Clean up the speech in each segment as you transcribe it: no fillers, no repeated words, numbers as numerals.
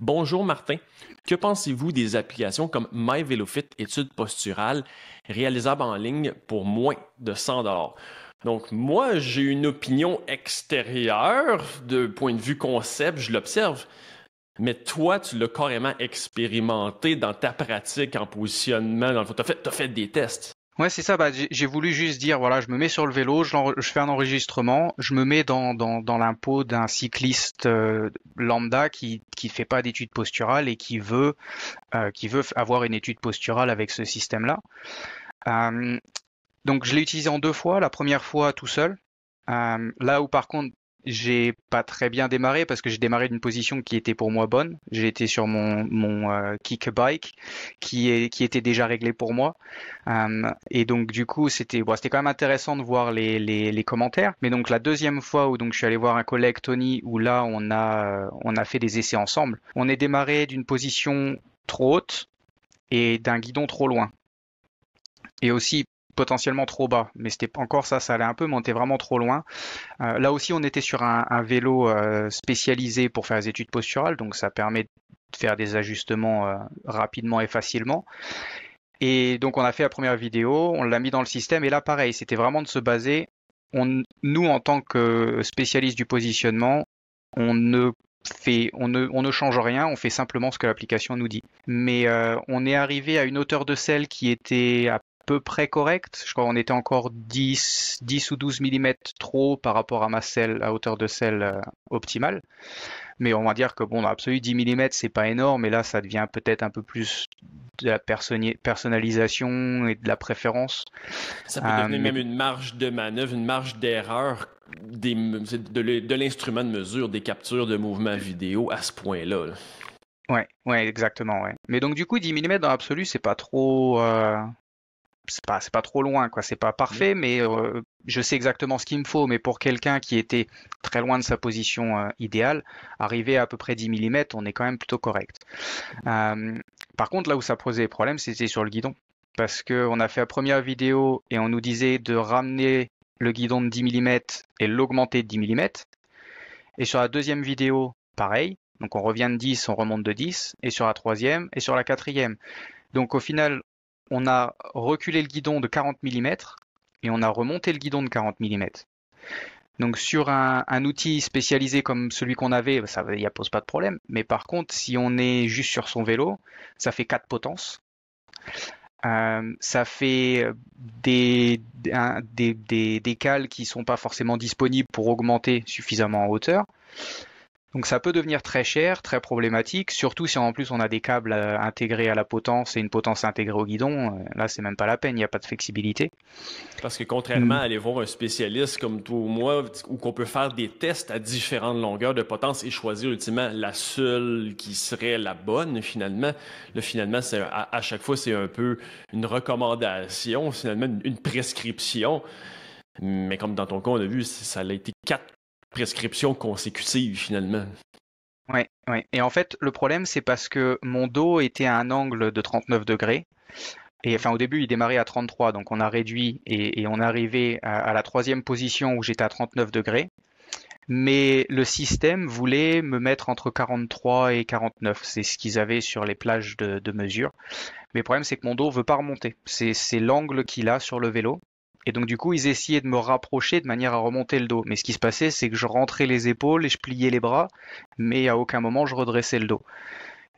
Bonjour Martin, que pensez-vous des applications comme MyVelofit études posturales réalisables en ligne pour moins de 100 $? Donc moi, j'ai une opinion extérieure de point de vue concept, je l'observe, mais toi, tu l'as carrément expérimenté dans ta pratique en positionnement. Dans le fond, t'as fait des tests. Ouais, c'est ça. Bah, j'ai voulu juste dire, voilà, je me mets sur le vélo, je fais un enregistrement, je me mets dans la peau d'un cycliste lambda qui fait pas d'études posturales et qui veut avoir une étude posturale avec ce système-là. Euh, donc, je l'ai utilisé en deux fois. La première fois tout seul. Là où par contre j'ai pas très bien démarré parce que j'ai démarré d'une position qui était pour moi bonne. J'ai été sur mon kick bike qui était déjà réglé pour moi. Et donc du coup c'était quand même intéressant de voir les commentaires. Mais donc la deuxième fois où donc je suis allé voir un collègue Tony où là on a fait des essais ensemble. On est démarré d'une position trop haute et d'un guidon trop loin. Et aussi potentiellement trop bas, mais c'était encore ça allait un peu, mais on était vraiment trop loin. Là aussi, on était sur un vélo spécialisé pour faire des études posturales, donc ça permet de faire des ajustements rapidement et facilement. Et donc, on a fait la première vidéo, on l'a mis dans le système, et là, pareil, c'était vraiment de se baser. Nous, en tant que spécialistes du positionnement, on ne on ne change rien, on fait simplement ce que l'application nous dit. Mais on est arrivé à une hauteur de selle qui était à peu près correcte. Je crois qu'on était encore 10 ou 12 millimètres trop par rapport à ma selle, à hauteur de selle optimale. Mais on va dire que bon, dans l'absolu, 10 millimètres, c'est pas énorme, et là, ça devient peut-être un peu plus de la personnalisation et de la préférence. Ça peut devenir Mais même une marge de manœuvre, une marge d'erreur de l'instrument de mesure des captures de mouvements vidéo à ce point-là. Là. ouais, exactement, ouais. Mais donc du coup, 10 millimètres dans l'absolu, c'est pas trop loin, quoi. C'est pas parfait, mais je sais exactement ce qu'il me faut. Mais pour quelqu'un qui était très loin de sa position idéale, arriver à peu près 10 millimètres, on est quand même plutôt correct. Par contre, là où ça posait problème, c'était sur le guidon. Parce qu'on a fait la première vidéo et on nous disait de ramener le guidon de 10 millimètres et l'augmenter de 10 millimètres. Et sur la deuxième vidéo, pareil. Donc on revient de 10, on remonte de 10. Et sur la troisième et sur la quatrième. Donc au final, on a reculé le guidon de 40 millimètres et on a remonté le guidon de 40 millimètres. Donc sur un outil spécialisé comme celui qu'on avait, ça ne pose pas de problème. Mais par contre, si on est juste sur son vélo, ça fait 4 potences. Ça fait des cales qui ne sont pas forcément disponibles pour augmenter suffisamment en hauteur. Donc ça peut devenir très cher, très problématique, surtout si en plus on a des câbles intégrés à la potence et une potence intégrée au guidon. Là, c'est même pas la peine, il n'y a pas de flexibilité. Parce que contrairement à aller voir un spécialiste comme toi ou moi, où qu'on peut faire des tests à différentes longueurs de potence et choisir ultimement la seule qui serait la bonne, finalement, là, finalement, à chaque fois, c'est un peu une recommandation, finalement, une prescription. Mais comme dans ton cas, on a vu, ça a été 4 prescriptions consécutives, finalement. Ouais, ouais. Et en fait, le problème, c'est parce que mon dos était à un angle de 39 degrés. Et enfin, au début, il démarrait à 33, donc on a réduit et on est arrivé à la troisième position où j'étais à 39 degrés. Mais le système voulait me mettre entre 43 et 49. C'est ce qu'ils avaient sur les plages de mesure. Mais le problème, c'est que mon dos veut pas remonter. C'est l'angle qu'il a sur le vélo. Et donc, du coup, ils essayaient de me rapprocher de manière à remonter le dos. Mais ce qui se passait, c'est que je rentrais les épaules et je pliais les bras, mais à aucun moment je redressais le dos.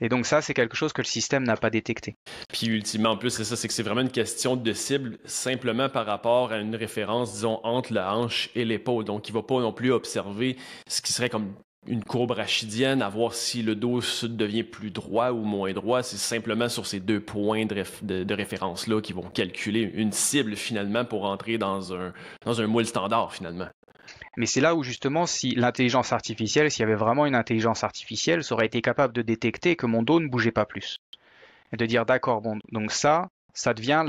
Et donc ça, c'est quelque chose que le système n'a pas détecté. Puis ultimement, en plus, c'est ça, c'est que c'est vraiment une question de cible simplement par rapport à une référence, disons, entre la hanche et l'épaule. Donc, il ne va pas non plus observer ce qui serait comme une courbe rachidienne, à voir si le dos devient plus droit ou moins droit. C'est simplement sur ces deux points de référence-là qu'ils vont calculer une cible finalement pour entrer dans un moule standard finalement. Mais c'est là où justement, si l'intelligence artificielle, s'il y avait vraiment une intelligence artificielle, ça aurait été capable de détecter que mon dos ne bougeait pas plus. Et de dire, d'accord, bon, donc ça devient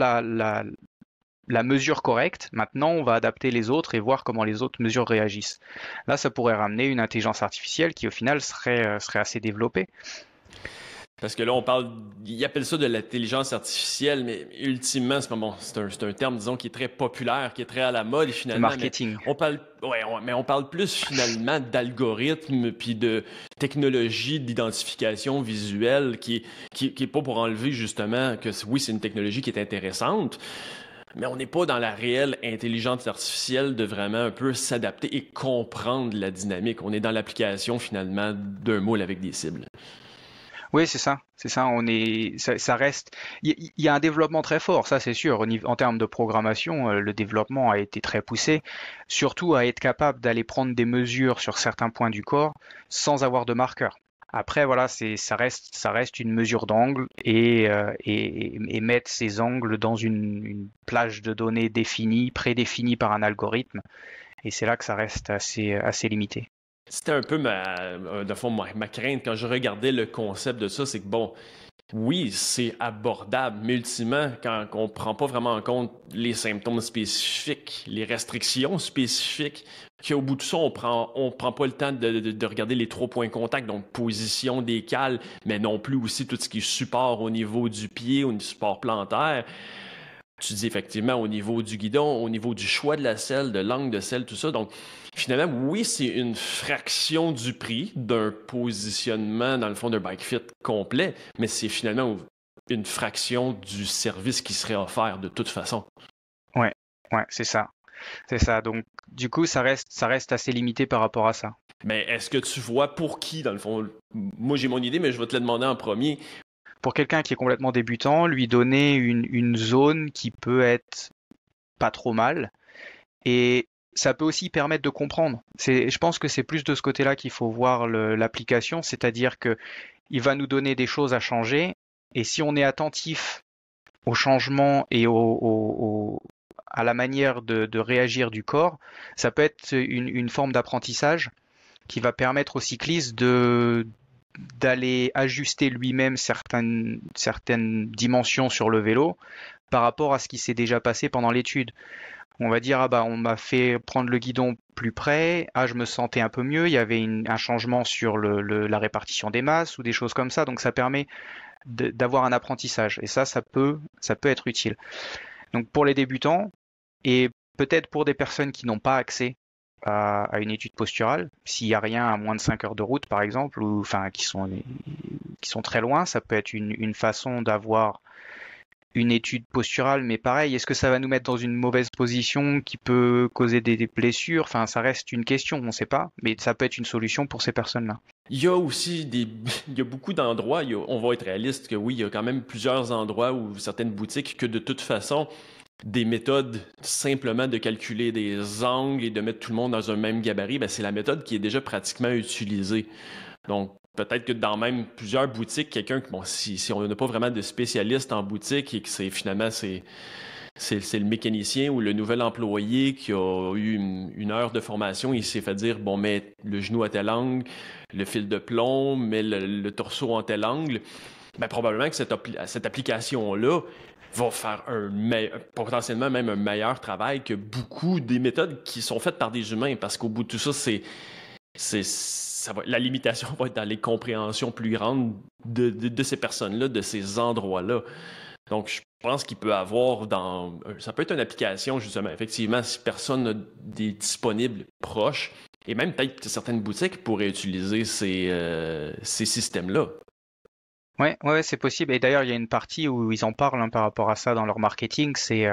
la mesure correcte. Maintenant, on va adapter les autres et voir comment les autres mesures réagissent. Là, ça pourrait ramener une intelligence artificielle qui, au final, serait assez développée. Parce que là, ils appellent ça de l'intelligence artificielle, mais ultimement, c'est un terme, disons, qui est très populaire, qui est très à la mode, C'est finalement. Mais marketing. mais on parle plus, finalement, d'algorithmes, puis de technologie d'identification visuelle, qui est pas pour enlever, justement, que oui, c'est une technologie qui est intéressante, mais on n'est pas dans la réelle intelligence artificielle de vraiment un peu s'adapter et comprendre la dynamique. On est dans l'application, finalement, d'un moule avec des cibles. Oui, c'est ça. C'est ça. Ça reste. Il y a un développement très fort, ça c'est sûr. En termes de programmation, le développement a été très poussé, surtout à être capable d'aller prendre des mesures sur certains points du corps sans avoir de marqueur. Après, voilà, ça reste une mesure d'angle et mettre ces angles dans une plage de données définie, prédéfinie par un algorithme. Et c'est là que ça reste assez limité. C'était un peu de fond, ma crainte quand je regardais le concept de ça, c'est que bon, oui, c'est abordable, mais ultimement, quand on ne prend pas vraiment en compte les symptômes spécifiques, les restrictions spécifiques, qu'au bout de ça, on prend pas le temps de regarder les 3 points de contact, donc position des cales, mais non plus aussi tout ce qui est support au niveau du pied, au niveau du support plantaire. Tu dis effectivement au niveau du guidon, au niveau du choix de la selle, de l'angle de selle, tout ça. Donc, finalement, oui, c'est une fraction du prix d'un positionnement, dans le fond, d'un bike fit complet, mais c'est finalement une fraction du service qui serait offert de toute façon. Ouais, ouais, c'est ça. C'est ça. Donc, du coup, ça reste assez limité par rapport à ça. Mais est-ce que tu vois pour qui, dans le fond? Moi, j'ai mon idée, mais je vais te la demander en premier. Pour quelqu'un qui est complètement débutant, lui donner une zone qui peut être pas trop mal. Et ça peut aussi permettre de comprendre. Je pense que c'est plus de ce côté-là qu'il faut voir l'application, c'est-à-dire que il va nous donner des choses à changer. Et si on est attentif au changement et à la manière de réagir du corps, ça peut être une forme d'apprentissage qui va permettre au cycliste d'aller ajuster lui-même certaines dimensions sur le vélo par rapport à ce qui s'est déjà passé pendant l'étude. On va dire, ah bah, on m'a fait prendre le guidon plus près, ah, je me sentais un peu mieux, il y avait un changement sur la répartition des masses ou des choses comme ça, donc ça permet d'avoir un apprentissage. Et ça peut être utile. Donc pour les débutants, et peut-être pour des personnes qui n'ont pas accès à une étude posturale, s'il n'y a rien à moins de 5 heures de route par exemple, ou enfin qui sont très loin, ça peut être une façon d'avoir une étude posturale, mais pareil, est-ce que ça va nous mettre dans une mauvaise position qui peut causer des blessures? Enfin, ça reste une question, on ne sait pas, mais ça peut être une solution pour ces personnes-là. Il y a aussi il y a beaucoup d'endroits, on va être réaliste que oui, il y a quand même plusieurs endroits ou certaines boutiques que de toute façon, des méthodes simplement de calculer des angles et de mettre tout le monde dans un même gabarit, ben c'est la méthode qui est déjà pratiquement utilisée. Donc, peut-être que dans même plusieurs boutiques, quelqu'un, bon, si on n'a pas vraiment de spécialiste en boutique et que c'est le mécanicien ou le nouvel employé qui a eu une heure de formation, il s'est fait dire, bon, mets le genou à tel angle, le fil de plomb, mets le torseau en tel angle, ben, probablement que cette application-là va faire potentiellement même un meilleur travail que beaucoup des méthodes qui sont faites par des humains, parce qu'au bout de tout ça, la limitation va être dans les compréhensions plus grandes de ces personnes-là, de ces endroits-là. Donc, je pense qu'il peut avoir ça peut être une application, justement, effectivement, si personne n'a des disponibles proches, et même peut-être que certaines boutiques pourraient utiliser ces systèmes-là. Ouais, c'est possible. Et d'ailleurs, il y a une partie où ils en parlent par rapport à ça dans leur marketing, c'est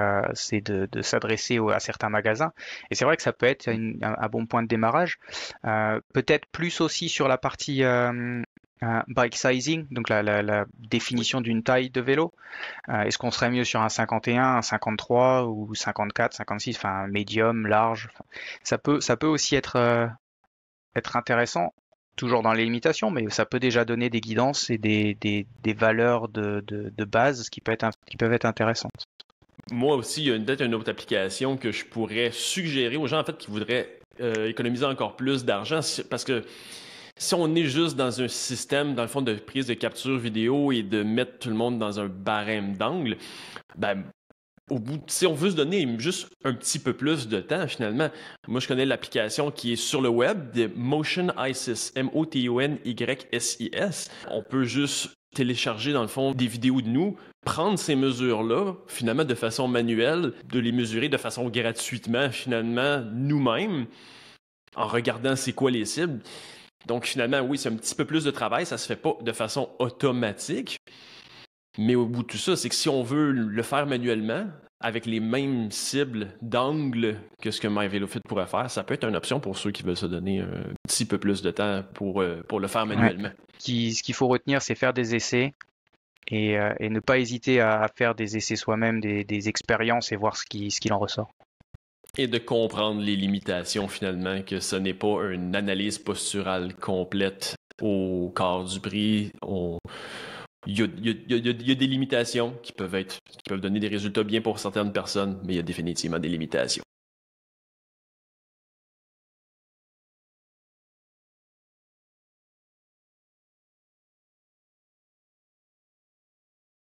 de s'adresser à certains magasins. Et c'est vrai que ça peut être un bon point de démarrage. Peut-être plus aussi sur la partie bike sizing, donc la définition d'une taille de vélo. Est-ce qu'on serait mieux sur un 51, un 53 ou 54, 56, enfin un médium, large. Ça peut aussi être intéressant, toujours dans les limitations, mais ça peut déjà donner des guidances et des valeurs de base qui peuvent être intéressantes. Moi aussi, il y a peut-être une autre application que je pourrais suggérer aux gens en fait qui voudraient économiser encore plus d'argent, parce que si on est juste dans un système, dans le fond, de prise de capture vidéo et de mettre tout le monde dans un barème d'angle, ben, si on veut se donner juste un petit peu plus de temps, finalement, moi, je connais l'application qui est sur le web de Motion ISIS, MOTONYSIS. On peut juste télécharger dans le fond des vidéos de nous, prendre ces mesures-là, finalement de façon manuelle, de les mesurer de façon gratuitement, finalement, nous-mêmes, en regardant c'est quoi les cibles. Donc finalement, oui, c'est un petit peu plus de travail, ça se fait pas de façon automatique, mais au bout de tout ça, c'est que si on veut le faire manuellement, avec les mêmes cibles d'angle que ce que MyVeloFit pourrait faire, ça peut être une option pour ceux qui veulent se donner un petit peu plus de temps pour le faire manuellement. Ouais. Ce qu'il faut retenir, c'est faire des essais et ne pas hésiter à faire des essais soi-même, des expériences et voir ce qu'il en ressort. Et de comprendre les limitations finalement, que ce n'est pas une analyse posturale complète au quart du prix. Il y a des limitations qui peuvent donner des résultats bien pour certaines personnes, mais il y a définitivement des limitations.